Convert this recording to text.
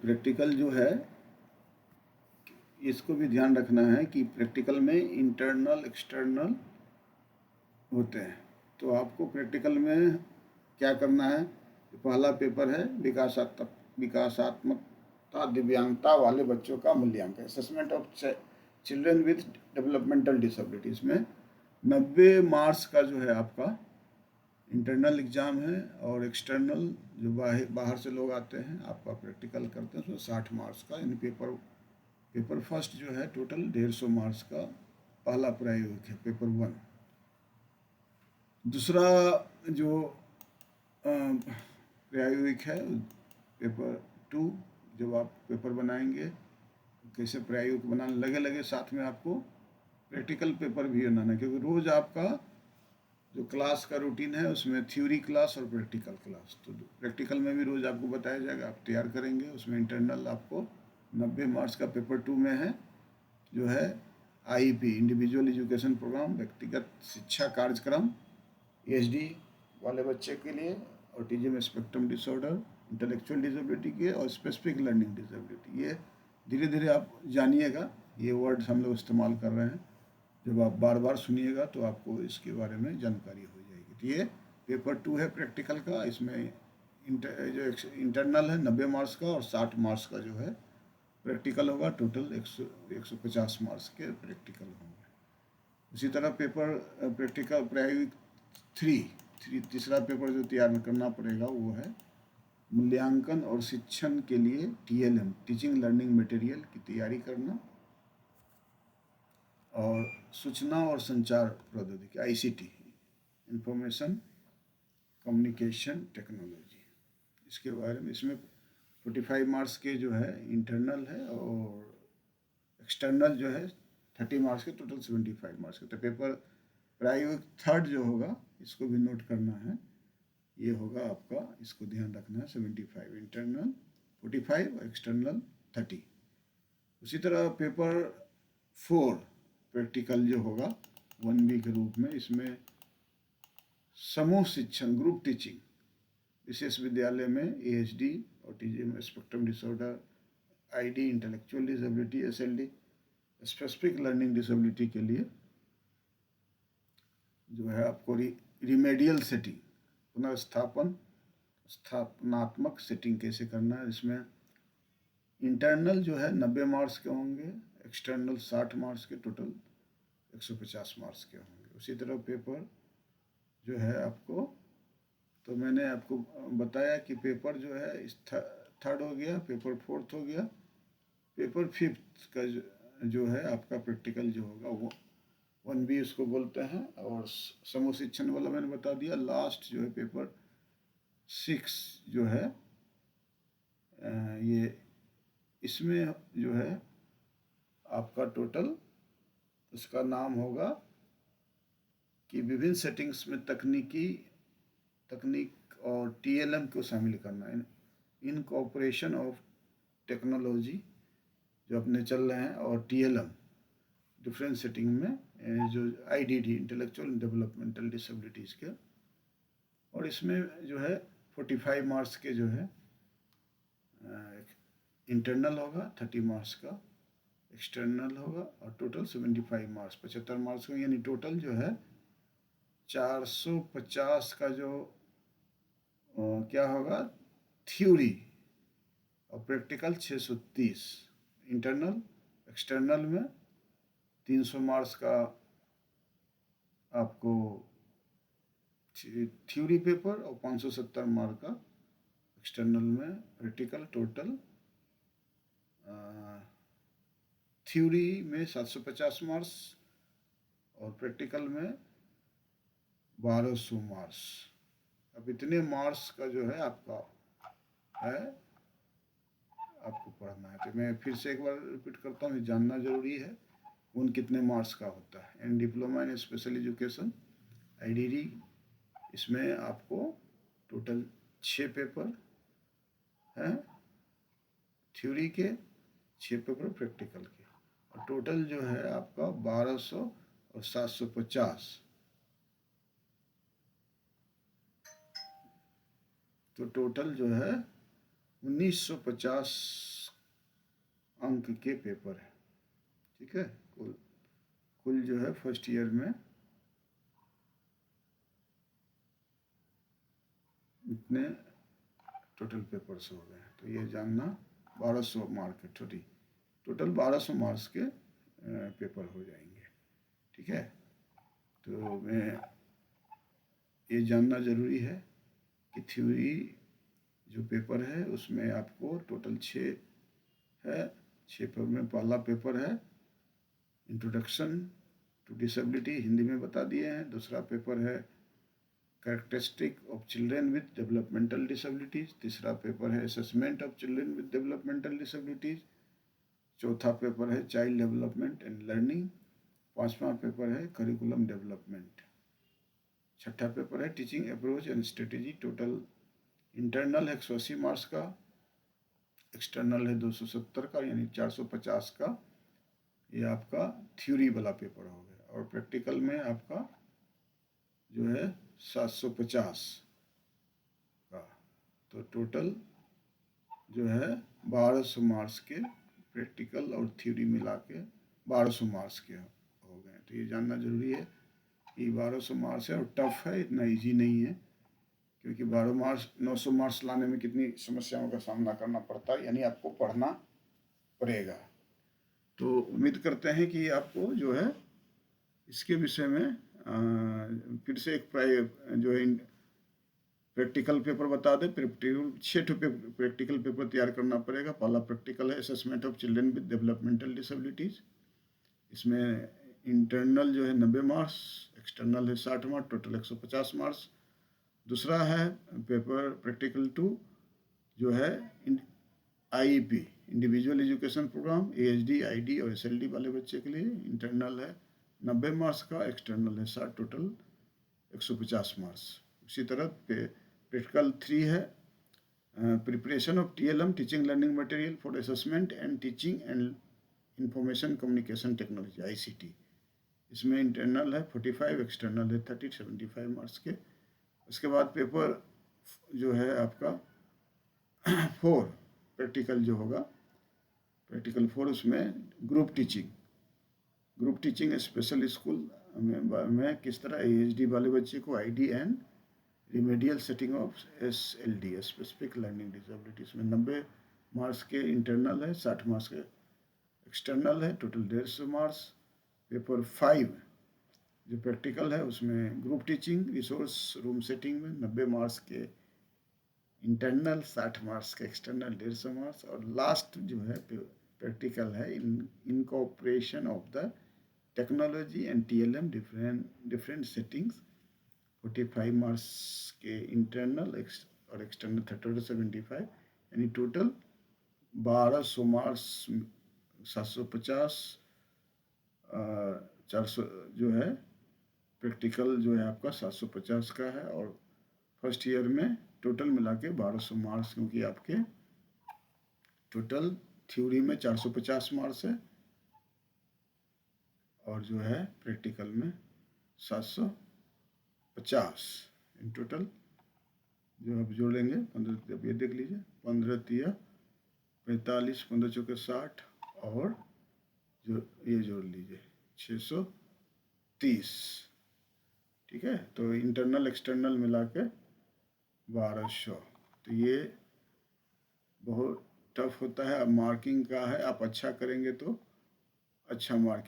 Practical जो है इसको भी ध्यान रखना है कि प्रैक्टिकल में इंटरनल एक्सटर्नल होते हैं। तो आपको प्रैक्टिकल में क्या करना है, पहला पेपर है विकासात्मकता दिव्यांगता वाले बच्चों का मूल्यांकन, assessment of children with developmental disability. इसमें 90 मार्क्स का जो है आपका इंटरनल एग्ज़ाम है, और एक्सटर्नल जो बाहर से लोग आते हैं आपका प्रैक्टिकल करते हैं उसमें 60 मार्क्स का, यानी पेपर फर्स्ट जो है टोटल 150 मार्क्स का पहला प्रायोगिक है, पेपर 1। दूसरा जो प्रायोगिक है पेपर 2, जब आप पेपर बनाएंगे कैसे प्रायोगिक बनाने लगे साथ में आपको प्रैक्टिकल पेपर भी बनाना, क्योंकि रोज़ आपका जो क्लास का रूटीन है उसमें थ्योरी क्लास और प्रैक्टिकल क्लास, तो प्रैक्टिकल में भी रोज़ आपको बताया जाएगा, आप तैयार करेंगे। उसमें इंटरनल आपको 90 मार्क्स का पेपर 2 में है जो है आईईपी, इंडिविजुअल एजुकेशन प्रोग्राम, व्यक्तिगत शिक्षा कार्यक्रम, एएसडी वाले बच्चे के लिए, autism spectrum disorder, intellectual disability के, और स्पेसिफिक लर्निंग डिसेबिलिटी। ये धीरे धीरे आप जानिएगा, ये वर्ड्स हम लोग इस्तेमाल कर रहे हैं, जब आप बार बार सुनिएगा तो आपको इसके बारे में जानकारी हो जाएगी। तो ये पेपर 2 है प्रैक्टिकल का। इसमें जो इंटरनल है 90 मार्क्स का, और 60 मार्क्स का जो है प्रैक्टिकल होगा। टोटल 150 मार्क्स के प्रैक्टिकल होंगे। उसी तरह पेपर प्रैक्टिकल प्रायोगिक 3 तीसरा पेपर जो तैयार करना पड़ेगा वो है मूल्यांकन और शिक्षण के लिए TLM, टीचिंग लर्निंग मटेरियल की तैयारी करना, और सूचना और संचार प्रौद्योगिकी ICT, इंफॉर्मेशन कम्युनिकेशन टेक्नोलॉजी, इसके बारे में। इसमें 45 मार्क्स के जो है इंटरनल है, और एक्सटर्नल जो है 30 मार्क्स के, टोटल 75 मार्क्स के। तो पेपर प्रायोगिक 3rd जो होगा इसको भी नोट करना है, ये होगा आपका, इसको ध्यान रखना है, 75 इंटरनल, 45 और एक्सटर्नल 30। उसी तरह पेपर 4 प्रैक्टिकल जो होगा 1B के रूप में, इसमें समूह शिक्षण, ग्रुप टीचिंग, विशेष विद्यालय में ASD, autism spectrum disorder, ID, intellectual disability, SLD, specific learning disability के लिए जो है आपको रिमेडियल सेटिंग, स्थापनात्मक सेटिंग कैसे करना है। इसमें इंटरनल जो है 90 मार्क्स के होंगे, एक्सटर्नल 60 मार्क्स के, टोटल 150 मार्क्स के होंगे। उसी तरह पेपर जो है आपको, तो मैंने आपको बताया कि पेपर जो है इस 3rd हो गया, पेपर 4th हो गया, पेपर 5th का जो है आपका प्रैक्टिकल जो होगा वो 1B उसको बोलते हैं, और समूह शिक्षण वाला मैंने बता दिया। लास्ट जो है पेपर 6 जो है ये, इसमें जो है आपका टोटल उसका नाम होगा कि विभिन्न सेटिंग्स में तकनीक और TLM को शामिल करना, इनकॉर्पोरेशन ऑफ टेक्नोलॉजी जो अपने चल रहे हैं, और TLM डिफरेंट सेटिंग में, जो IDD, इंटेलेक्चुअल डेवलपमेंटल डिसेबिलिटीज़ के। और इसमें जो है 45 मार्क्स के जो है इंटरनल होगा, 30 मार्क्स का एक्सटर्नल होगा, और टोटल 75 मार्क्स, 75 मार्क्स का, यानी टोटल जो है 450 का जो क्या होगा थ्योरी, और प्रैक्टिकल 630, इंटरनल एक्सटर्नल में 300 मार्क्स का आपको थ्योरी पेपर, और 570 मार्क का एक्सटर्नल में प्रैक्टिकल। टोटल थ्योरी में 750 मार्क्स, और प्रैक्टिकल में 1200 मार्क्स। अब इतने मार्क्स का जो है आपका है, आपको पढ़ना है। तो मैं फिर से एक बार रिपीट करता हूँ, जानना जरूरी है उन कितने मार्क्स का होता है। And diploma in special education IDD, इसमें आपको टोटल 6 पेपर हैं, थ्योरी के 6 पेपर प्रैक्टिकल के, और टोटल जो है आपका 1200 और 750, तो टोटल जो है 1950 अंक के पेपर है। ठीक है, कुल जो है फर्स्ट ईयर में इतने टोटल पेपर्स हो गए। तो ये जानना 1200 मार्क है, टोटल 1200 मार्क्स के पेपर हो जाएंगे। ठीक है, तो मैं ये जानना ज़रूरी है कि थ्योरी जो पेपर है उसमें आपको टोटल 6 है। 6 पेपर में पहला पेपर है इंट्रोडक्शन टू डिसेबिलिटी, हिंदी में बता दिए हैं। दूसरा पेपर है characteristic of children with developmental disabilities. तीसरा पेपर है assessment of children with developmental disabilities. चौथा पेपर है चाइल्ड डेवलपमेंट एंड लर्निंग। पांचवा पेपर है करिकुलम डेवलपमेंट। छठा पेपर है teaching approach and strategy. Total internal है 180 मार्क्स का, एक्सटर्नल है 270 का, यानी 450 का। ये आपका थ्योरी वाला पेपर हो गया। और प्रैक्टिकल में आपका जो है 750 का। तो टोटल जो है 1200 मार्क्स के प्रैक्टिकल और थ्योरी मिला के 1200 मार्क्स के हो गए। तो ये जानना जरूरी है कि 1200 मार्क्स है और टफ है, इतना इजी नहीं है। क्योंकि 900 मार्क्स लाने में कितनी समस्याओं का सामना करना पड़ता है, यानी आपको पढ़ना पड़ेगा। तो उम्मीद करते हैं कि आपको जो है इसके विषय में फिर से एक जो है प्रैक्टिकल पेपर बता दें। 6 प्रैक्टिकल पेपर तैयार करना पड़ेगा। पहला प्रैक्टिकल है assessment of children with developmental disabilities. इसमें इंटरनल जो है 90 मार्क्स, एक्सटर्नल है 60 मार्क्स, टोटल 150 मार्क्स। दूसरा है पेपर प्रैक्टिकल 2 जो है IEP, individual education programme, AHD, ID और SLD वाले बच्चे के लिए। इंटरनल है 90 मार्क्स का, एक्सटर्नल है 60, टोटल 150 मार्क्स। उसी तरह प्रैक्टिकल 3 है preparation of TLM, teaching learning material for assessment and teaching and information communication technology, ICT। इसमें इंटरनल है 45, एक्सटर्नल है 30, 75 मार्क्स के। उसके बाद पेपर जो है आपका 4 प्रैक्टिकल जो होगा, प्रैक्टिकल 4 उसमें ग्रुप टीचिंग स्पेशल स्कूल में किस तरह AHD वाले बच्चे को ID and remedial setting of SLD, specific learning disabilities में 90 मार्क्स के इंटरनल है, 60 मार्क्स के एक्सटर्नल है, टोटल 150 मार्क्स। पेपर 5 जो प्रैक्टिकल है उसमें group teaching resource room setting में 90 मार्क्स के इंटरनल, 60 मार्क्स के एक्सटर्नल, 150 मार्क्स। और लास्ट जो है प्रैक्टिकल है incorporation of the technology and TLM different settings, 45 marks के इंटरनल और एक्सटर्नल 30 to 75, यानी टोटल 1200 मार्क्स, 750, 400 जो है प्रैक्टिकल जो है आपका 750 का है। और फर्स्ट ईयर में टोटल मिला के 1200 मार्क्स, क्योंकि आपके टोटल थ्योरी में 450 मार्क्स है और जो है प्रैक्टिकल में 750 इन टोटल जो आप जोड़ेंगे 15, जब ये देख लीजिए 15 तिया 45, 15 चौके 60 और जो ये जोड़ लीजिए 630। ठीक है, तो इंटरनल एक्सटर्नल मिला के 1200। तो ये बहुत टफ होता है। अब मार्किंग का है, आप अच्छा करेंगे तो अच्छा मार्किंग